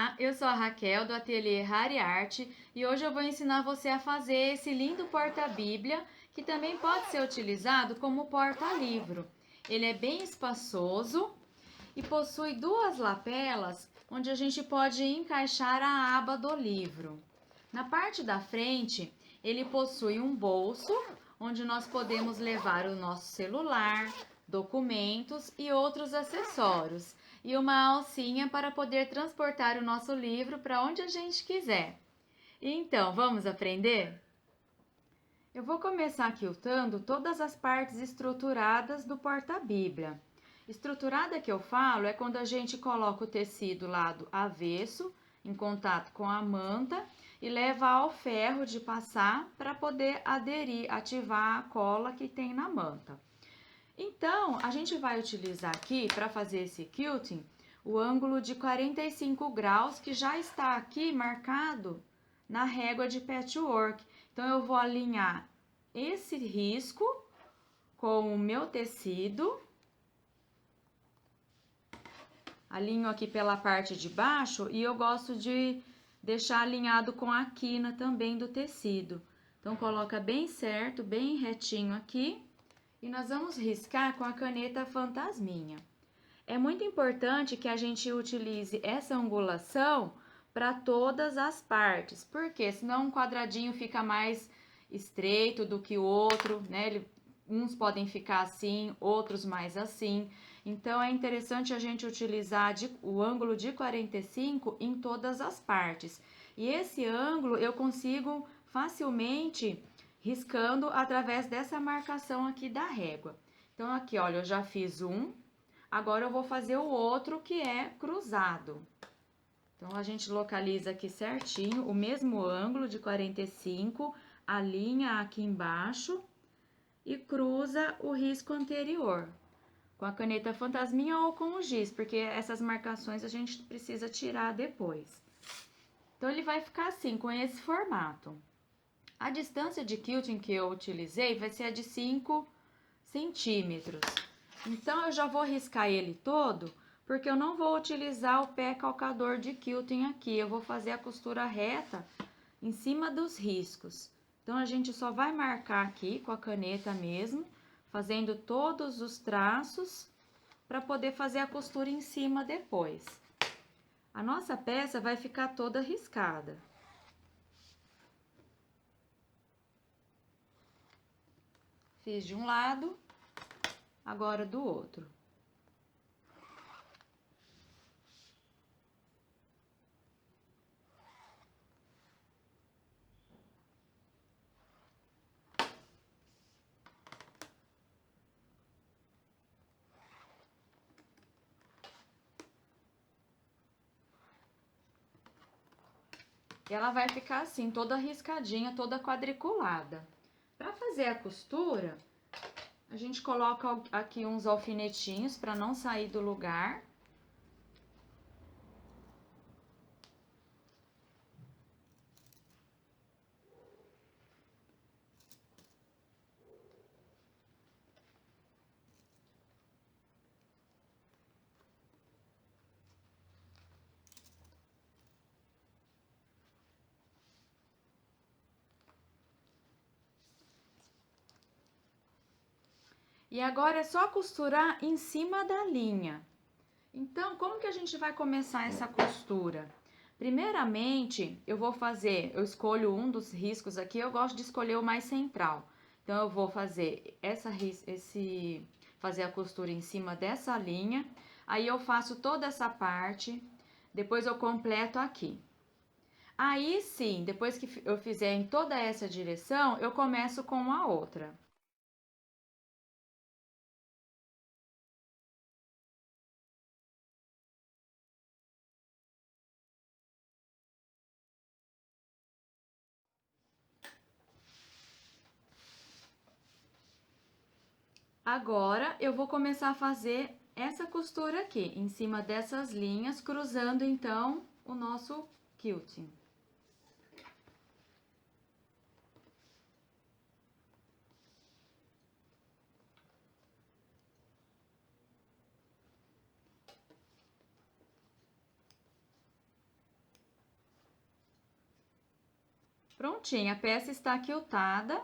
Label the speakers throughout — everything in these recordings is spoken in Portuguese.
Speaker 1: Olá, eu sou a Raquel do Ateliê Rari Arte e hoje eu vou ensinar você a fazer esse lindo porta-bíblia que também pode ser utilizado como porta-livro. Ele é bem espaçoso e possui duas lapelas onde a gente pode encaixar a aba do livro. Na parte da frente, ele possui um bolso onde nós podemos levar o nosso celular, documentos e outros acessórios, e uma alcinha para poder transportar o nosso livro para onde a gente quiser. Então, vamos aprender? Eu vou começar quiltando todas as partes estruturadas do porta-bíblia. Estruturada que eu falo é quando a gente coloca o tecido lado avesso, em contato com a manta, e leva ao ferro de passar para poder aderir, ativar a cola que tem na manta. Então, a gente vai utilizar aqui, para fazer esse quilting, o ângulo de 45 graus, que já está aqui marcado na régua de patchwork. Então, eu vou alinhar esse risco com o meu tecido. Alinho aqui pela parte de baixo e eu gosto de deixar alinhado com a quina também do tecido. Então, coloca bem certo, bem retinho aqui. E nós vamos riscar com a caneta fantasminha. É muito importante que a gente utilize essa angulação para todas as partes, porque senão um quadradinho fica mais estreito do que o outro, né? Uns podem ficar assim, outros mais assim. Então, é interessante a gente utilizar o ângulo de 45 em todas as partes. E esse ângulo eu consigo facilmente riscando através dessa marcação aqui da régua. Então, aqui, olha, eu já fiz um, agora eu vou fazer o outro que é cruzado. Então, a gente localiza aqui certinho o mesmo ângulo de 45, alinha aqui embaixo e cruza o risco anterior. Com a caneta fantasminha ou com o giz, porque essas marcações a gente precisa tirar depois. Então, ele vai ficar assim, com esse formato. A distância de quilting que eu utilizei vai ser a de 5 centímetros. Então, eu já vou riscar ele todo, porque eu não vou utilizar o pé calcador de quilting aqui. Eu vou fazer a costura reta em cima dos riscos. Então, a gente só vai marcar aqui com a caneta mesmo, fazendo todos os traços para poder fazer a costura em cima depois. A nossa peça vai ficar toda riscada. Fiz de um lado, agora do outro. E ela vai ficar assim, toda riscadinha, toda quadriculada. Para fazer a costura, a gente coloca aqui uns alfinetinhos para não sair do lugar. E agora é só costurar em cima da linha. Então, como que a gente vai começar essa costura? Primeiramente, eu escolho um dos riscos aqui, eu gosto de escolher o mais central. Então, eu vou fazer fazer a costura em cima dessa linha, aí eu faço toda essa parte, depois eu completo aqui. Aí sim, depois que eu fizer em toda essa direção, eu começo com a outra. Agora, eu vou começar a fazer essa costura aqui, em cima dessas linhas, cruzando, então, o nosso quilting. Prontinha, a peça está quiltada,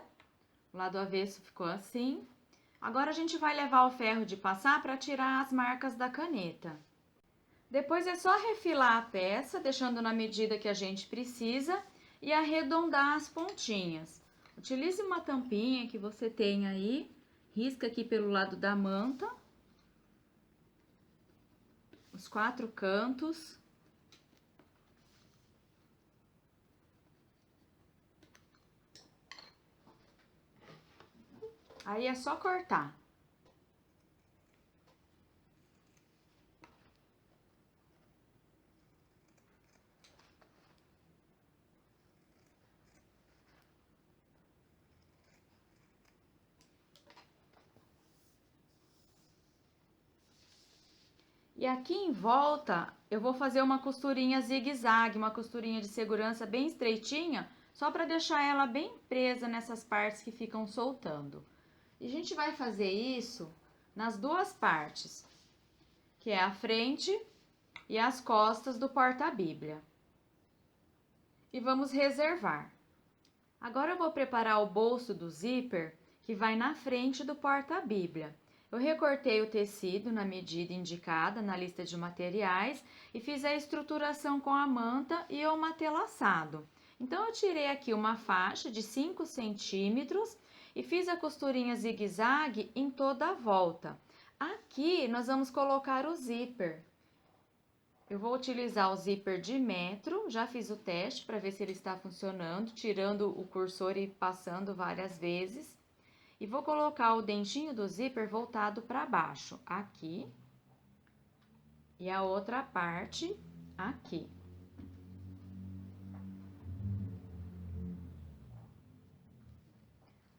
Speaker 1: o lado avesso ficou assim. Agora a gente vai levar o ferro de passar para tirar as marcas da caneta. Depois é só refilar a peça, deixando na medida que a gente precisa e arredondar as pontinhas. Utilize uma tampinha que você tem aí, risca aqui pelo lado da manta, os 4 cantos. Aí é só cortar. E aqui em volta, eu vou fazer uma costurinha zigue-zague, uma costurinha de segurança bem estreitinha, só para deixar ela bem presa nessas partes que ficam soltando. E a gente vai fazer isso nas duas partes, que é a frente e as costas do porta-bíblia. E vamos reservar. Agora eu vou preparar o bolso do zíper, que vai na frente do porta-bíblia. Eu recortei o tecido na medida indicada na lista de materiais e fiz a estruturação com a manta e o matelaçado. Então, eu tirei aqui uma faixa de 5 centímetros e fiz a costurinha zigue-zague em toda a volta. Aqui, nós vamos colocar o zíper. Eu vou utilizar o zíper de metro, já fiz o teste para ver se ele está funcionando, tirando o cursor e passando várias vezes. E vou colocar o dentinho do zíper voltado para baixo, aqui. E a outra parte, aqui.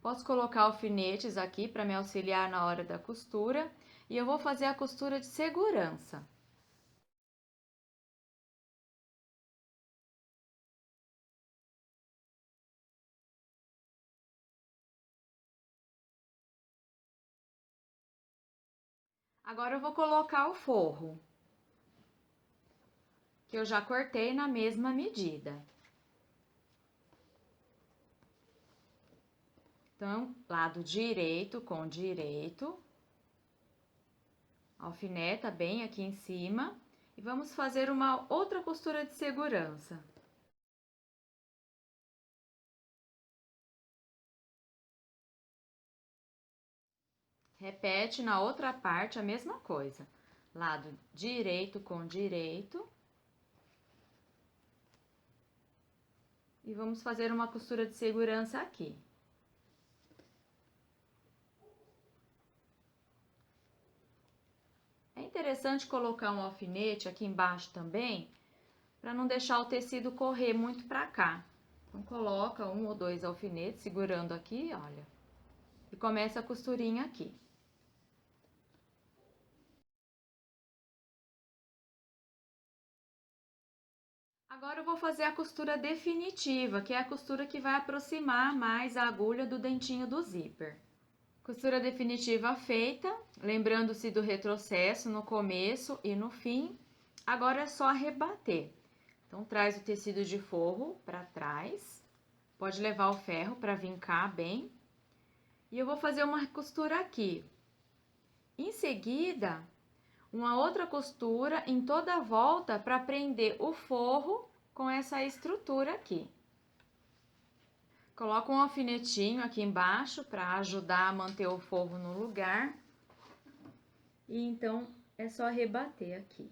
Speaker 1: Posso colocar alfinetes aqui para me auxiliar na hora da costura. E eu vou fazer a costura de segurança. Agora eu vou colocar o forro, que eu já cortei na mesma medida. Então, lado direito com direito, alfineta bem aqui em cima, e vamos fazer uma outra costura de segurança. Repete na outra parte a mesma coisa. Lado direito com direito. E vamos fazer uma costura de segurança aqui. É interessante colocar um alfinete aqui embaixo também, para não deixar o tecido correr muito para cá. Então, coloca 1 ou 2 alfinetes segurando aqui, olha. E começa a costurinha aqui. Agora eu vou fazer a costura definitiva, que é a costura que vai aproximar mais a agulha do dentinho do zíper. Costura definitiva feita, lembrando-se do retrocesso no começo e no fim. Agora é só rebater. Então, traz o tecido de forro para trás, pode levar o ferro para vincar bem. E eu vou fazer uma costura aqui. Em seguida, uma outra costura em toda a volta para prender o forro com essa estrutura aqui. Coloco um alfinetinho aqui embaixo para ajudar a manter o forro no lugar. E então, é só rebater aqui.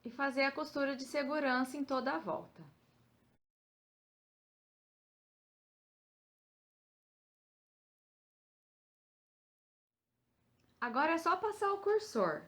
Speaker 1: E fazer a costura de segurança em toda a volta. Agora é só passar o cursor.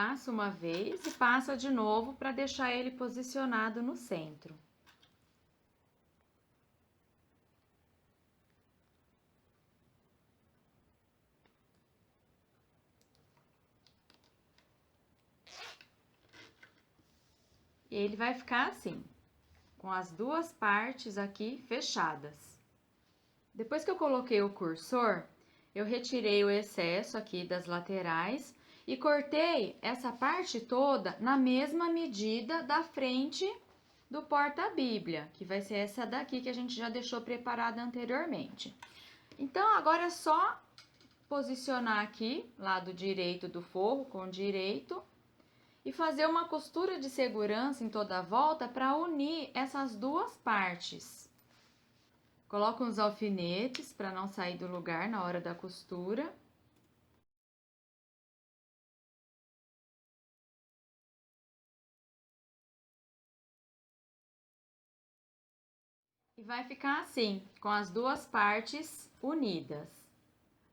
Speaker 1: Passa uma vez e passa de novo para deixar ele posicionado no centro. E ele vai ficar assim, com as duas partes aqui fechadas. Depois que eu coloquei o cursor, eu retirei o excesso aqui das laterais e cortei essa parte toda na mesma medida da frente do porta-bíblia, que vai ser essa daqui que a gente já deixou preparada anteriormente. Então, agora é só posicionar aqui, lado direito do forro com direito, e fazer uma costura de segurança em toda a volta para unir essas duas partes. Coloco uns alfinetes para não sair do lugar na hora da costura. E vai ficar assim, com as duas partes unidas.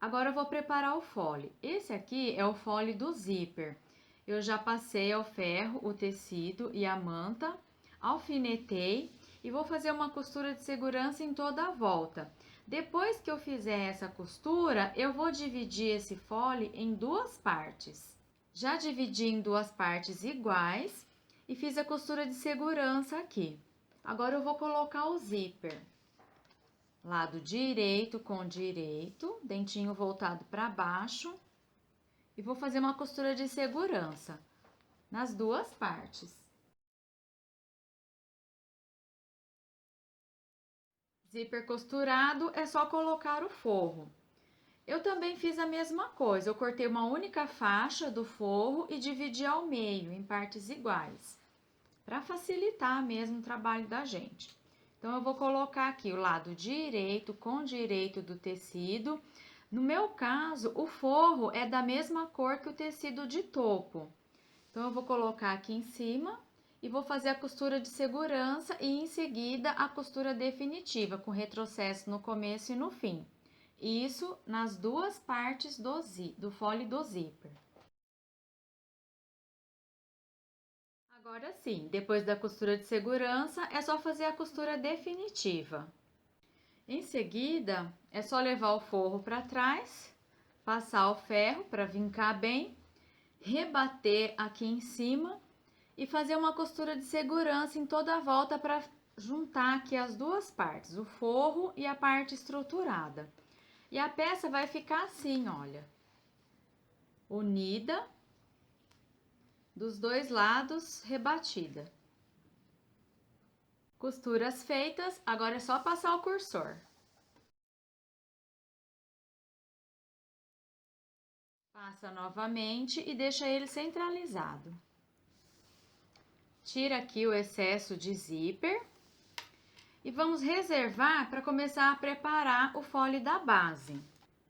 Speaker 1: Agora eu vou preparar o fole. Esse aqui é o fole do zíper. Eu já passei ao ferro o tecido e a manta, alfinetei e vou fazer uma costura de segurança em toda a volta. Depois que eu fizer essa costura, eu vou dividir esse fole em duas partes. Já dividi em duas partes iguais e fiz a costura de segurança aqui. Agora eu vou colocar o zíper. Lado direito com direito, dentinho voltado para baixo. E vou fazer uma costura de segurança nas duas partes. Zíper costurado, é só colocar o forro. Eu também fiz a mesma coisa, eu cortei uma única faixa do forro e dividi ao meio, em partes iguais, para facilitar mesmo o trabalho da gente. Então, eu vou colocar aqui o lado direito com direito do tecido. No meu caso, o forro é da mesma cor que o tecido de topo. Então, eu vou colocar aqui em cima e vou fazer a costura de segurança e em seguida a costura definitiva, com retrocesso no começo e no fim. Isso nas duas partes do fole do zíper. Agora sim, depois da costura de segurança, é só fazer a costura definitiva. Em seguida, é só levar o forro para trás, passar o ferro para vincar bem, rebater aqui em cima e fazer uma costura de segurança em toda a volta para juntar aqui as duas partes, o forro e a parte estruturada. E a peça vai ficar assim, olha, unida, dos dois lados, rebatida. Costuras feitas, agora é só passar o cursor. Passa novamente e deixa ele centralizado. Tira aqui o excesso de zíper e vamos reservar para começar a preparar o fole da base.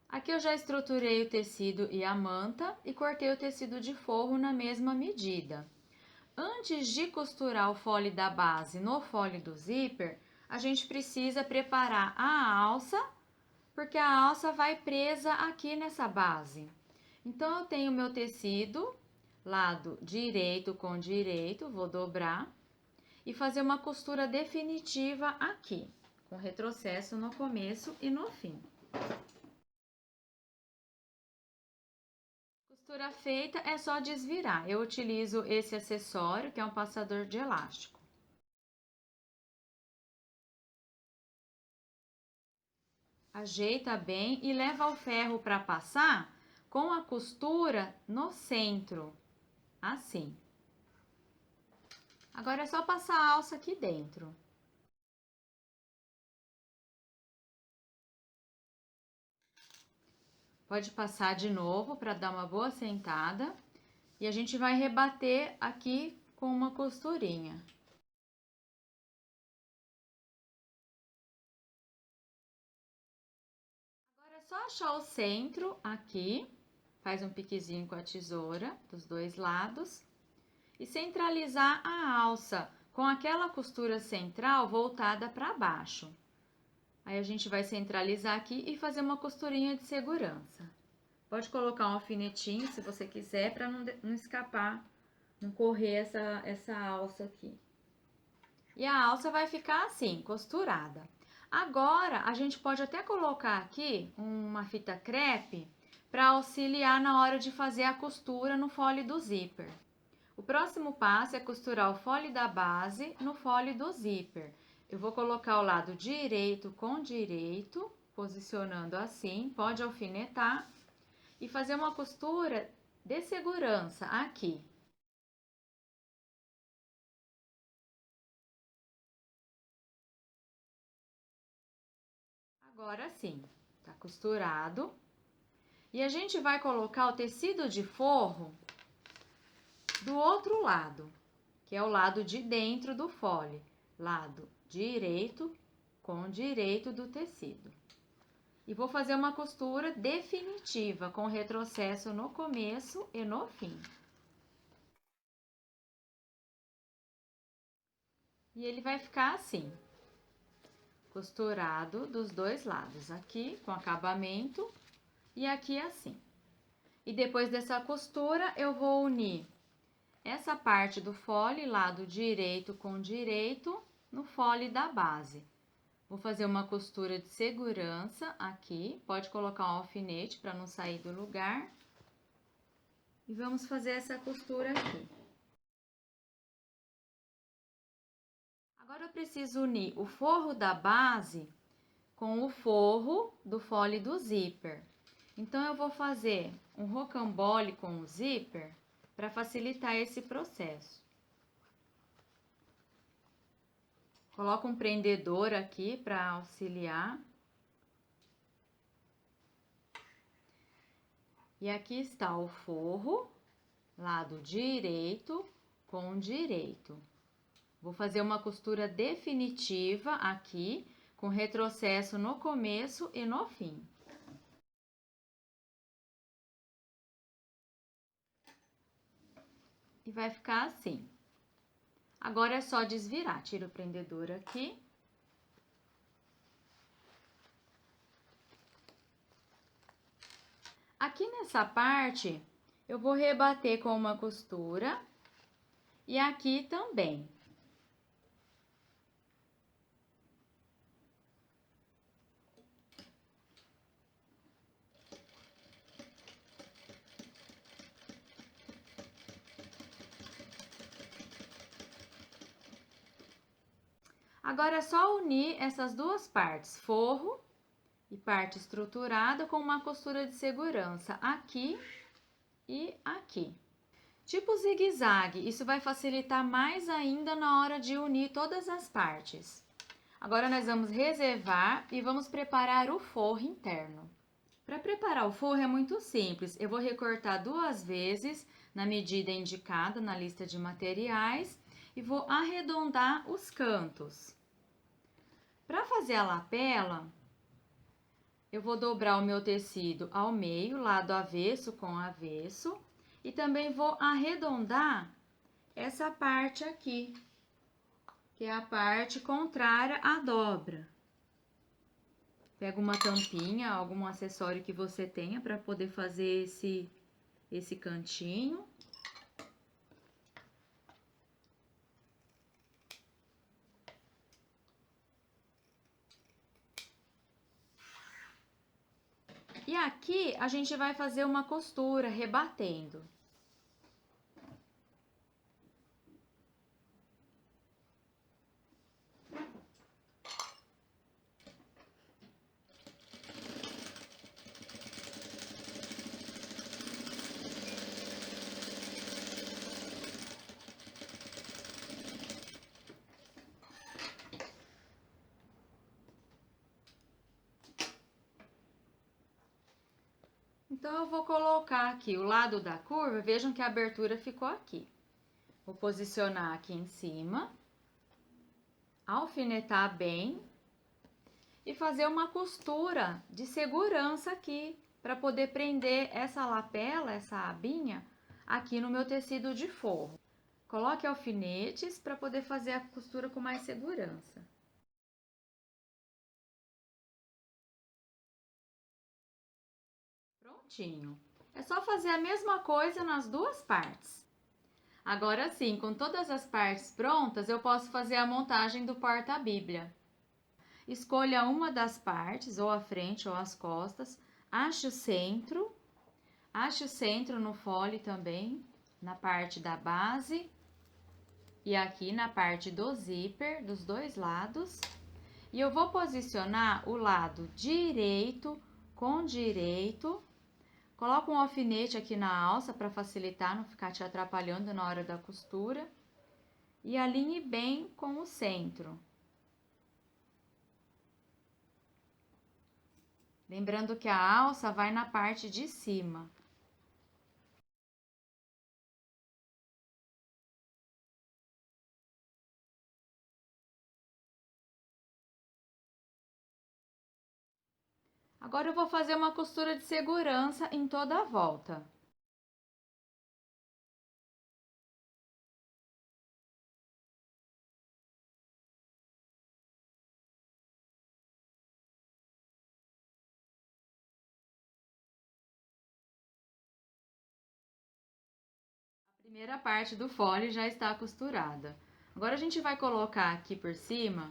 Speaker 1: Aqui eu já estruturei o tecido e a manta e cortei o tecido de forro na mesma medida. Antes de costurar o fole da base no fole do zíper, a gente precisa preparar a alça, porque a alça vai presa aqui nessa base. Então, eu tenho meu tecido, lado direito com direito, vou dobrar e fazer uma costura definitiva aqui, com retrocesso no começo e no fim. Costura feita, é só desvirar. Eu utilizo esse acessório, que é um passador de elástico. Ajeita bem e leva o ferro para passar com a costura no centro, assim. Agora é só passar a alça aqui dentro. Pode passar de novo para dar uma boa sentada. E a gente vai rebater aqui com uma costurinha. Agora é só achar o centro aqui. Faz um piquezinho com a tesoura dos dois lados. E centralizar a alça com aquela costura central voltada para baixo. Aí, a gente vai centralizar aqui e fazer uma costurinha de segurança. Pode colocar um alfinetinho, se você quiser, para não escapar, não correr essa alça aqui. E a alça vai ficar assim, costurada. Agora, a gente pode até colocar aqui uma fita crepe para auxiliar na hora de fazer a costura no fole do zíper. O próximo passo é costurar o fole da base no fole do zíper. Eu vou colocar o lado direito com direito, posicionando assim, pode alfinetar e fazer uma costura de segurança aqui. Agora sim, tá costurado. E a gente vai colocar o tecido de forro do outro lado, que é o lado de dentro do fole, lado direito com direito do tecido. E vou fazer uma costura definitiva, com retrocesso no começo e no fim. E ele vai ficar assim, costurado dos dois lados, aqui com acabamento e aqui assim. E depois dessa costura, eu vou unir essa parte do fole, lado direito com direito, no fole da base. Vou fazer uma costura de segurança aqui, pode colocar um alfinete para não sair do lugar. E vamos fazer essa costura aqui. Agora eu preciso unir o forro da base com o forro do fole do zíper. Então, eu vou fazer um rocambole com o zíper para facilitar esse processo. Coloco um prendedor aqui para auxiliar. E aqui está o forro, lado direito com direito. Vou fazer uma costura definitiva aqui, com retrocesso no começo e no fim. E vai ficar assim. Agora é só desvirar. Tira o prendedor aqui. Aqui nessa parte, eu vou rebater com uma costura. E aqui também. Agora é só unir essas duas partes, forro e parte estruturada, com uma costura de segurança aqui e aqui. Tipo zigue-zague, isso vai facilitar mais ainda na hora de unir todas as partes. Agora nós vamos reservar e vamos preparar o forro interno. Para preparar o forro é muito simples, eu vou recortar 2 vezes na medida indicada na lista de materiais e vou arredondar os cantos. Para fazer a lapela, eu vou dobrar o meu tecido ao meio, lado avesso com avesso, e também vou arredondar essa parte aqui, que é a parte contrária à dobra. Pega uma tampinha, algum acessório que você tenha para poder fazer esse cantinho. E aqui a gente vai fazer uma costura rebatendo. Então, eu vou colocar aqui o lado da curva, vejam que a abertura ficou aqui. Vou posicionar aqui em cima, alfinetar bem e fazer uma costura de segurança aqui, para poder prender essa lapela, essa abinha, aqui no meu tecido de forro. Coloque alfinetes para poder fazer a costura com mais segurança. Pronto? pontinho. É só fazer a mesma coisa nas duas partes. Agora sim, com todas as partes prontas, eu posso fazer a montagem do porta-bíblia. Escolha uma das partes, ou a frente ou as costas, ache o centro no fole também, na parte da base e aqui na parte do zíper, dos dois lados. E eu vou posicionar o lado direito com direito. Coloca um alfinete aqui na alça para facilitar, não ficar te atrapalhando na hora da costura. E alinhe bem com o centro. Lembrando que a alça vai na parte de cima. Agora eu vou fazer uma costura de segurança em toda a volta. A primeira parte do fole já está costurada. Agora a gente vai colocar aqui por cima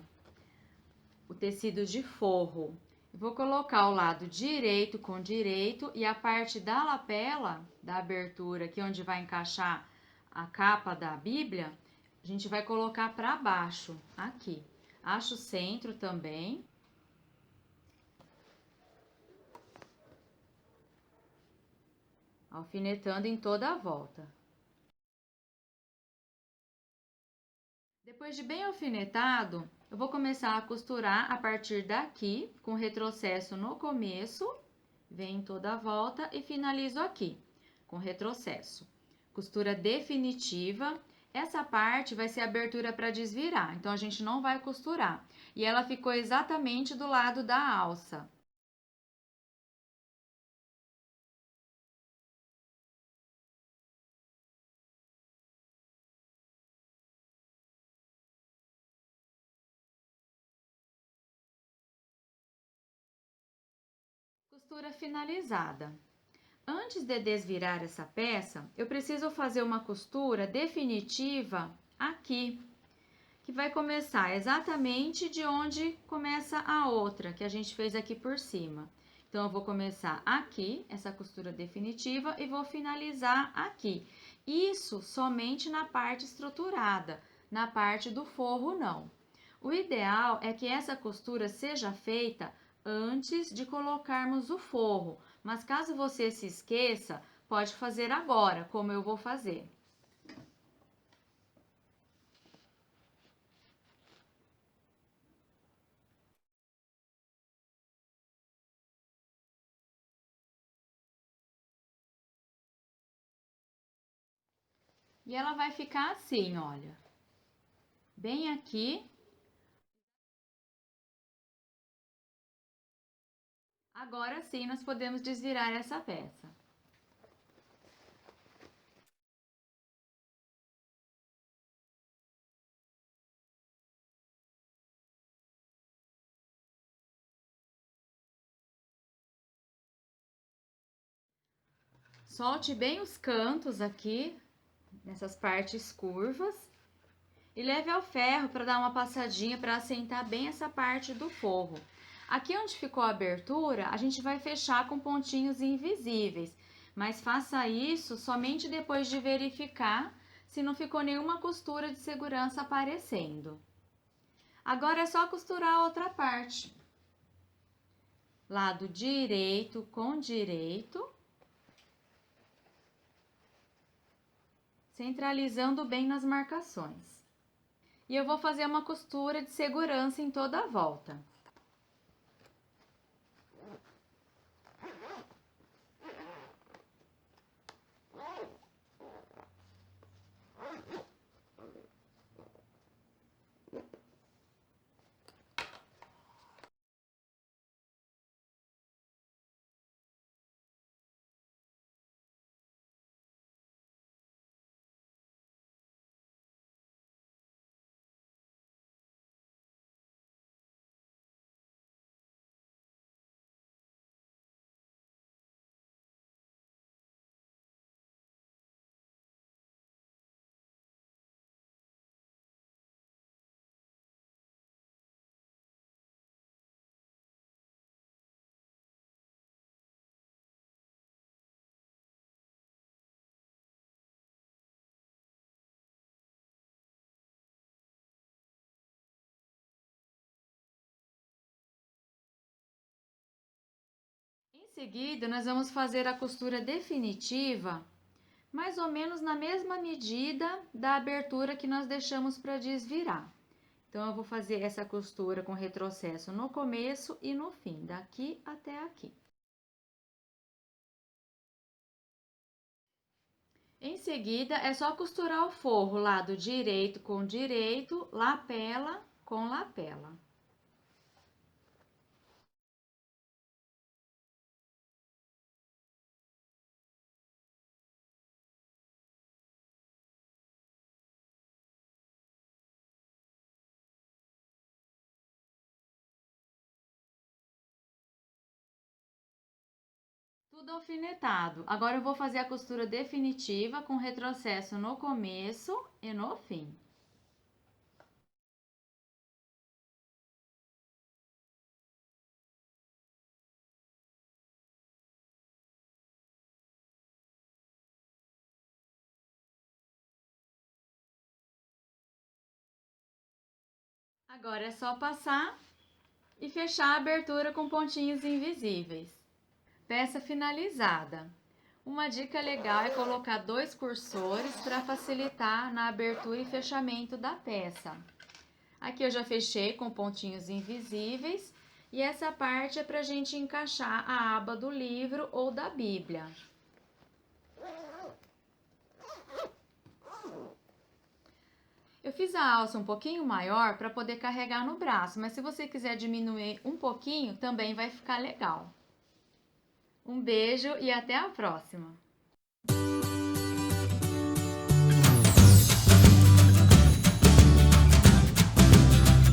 Speaker 1: o tecido de forro. Eu vou colocar o lado direito com direito e a parte da lapela, da abertura, aqui onde vai encaixar a capa da Bíblia, a gente vai colocar para baixo, aqui. Acho o centro também. Alfinetando em toda a volta. Depois de bem alfinetado, eu vou começar a costurar a partir daqui, com retrocesso no começo, venho toda a volta e finalizo aqui, com retrocesso. Costura definitiva. Essa parte vai ser abertura para desvirar, então a gente não vai costurar. E ela ficou exatamente do lado da alça. Costura finalizada. Antes de desvirar essa peça, eu preciso fazer uma costura definitiva aqui, que vai começar exatamente de onde começa a outra, que a gente fez aqui por cima. Então, eu vou começar aqui, essa costura definitiva, e vou finalizar aqui. Isso somente na parte estruturada, na parte do forro não. O ideal é que essa costura seja feita antes de colocarmos o forro, mas caso você se esqueça, pode fazer agora, como eu vou fazer. E ela vai ficar assim, olha, bem aqui. Agora sim, nós podemos desvirar essa peça. Solte bem os cantos aqui, nessas partes curvas, e leve ao ferro para dar uma passadinha para assentar bem essa parte do forro. Aqui onde ficou a abertura, a gente vai fechar com pontinhos invisíveis, mas faça isso somente depois de verificar se não ficou nenhuma costura de segurança aparecendo. Agora é só costurar a outra parte. Lado direito com direito, centralizando bem nas marcações. E eu vou fazer uma costura de segurança em toda a volta. seguida, nós vamos fazer a costura definitiva, mais ou menos na mesma medida da abertura que nós deixamos para desvirar. Então, eu vou fazer essa costura com retrocesso no começo e no fim, daqui até aqui. Em seguida, é só costurar o forro lado direito com direito, lapela com lapela. Tudo alfinetado. Agora eu vou fazer a costura definitiva com retrocesso no começo e no fim. Agora é só passar e fechar a abertura com pontinhos invisíveis. Peça finalizada. Uma dica legal é colocar 2 cursores para facilitar na abertura e fechamento da peça. Aqui eu já fechei com pontinhos invisíveis e essa parte é para a gente encaixar a aba do livro ou da Bíblia. Eu fiz a alça um pouquinho maior para poder carregar no braço, mas se você quiser diminuir um pouquinho, também vai ficar legal. Um beijo e até a próxima!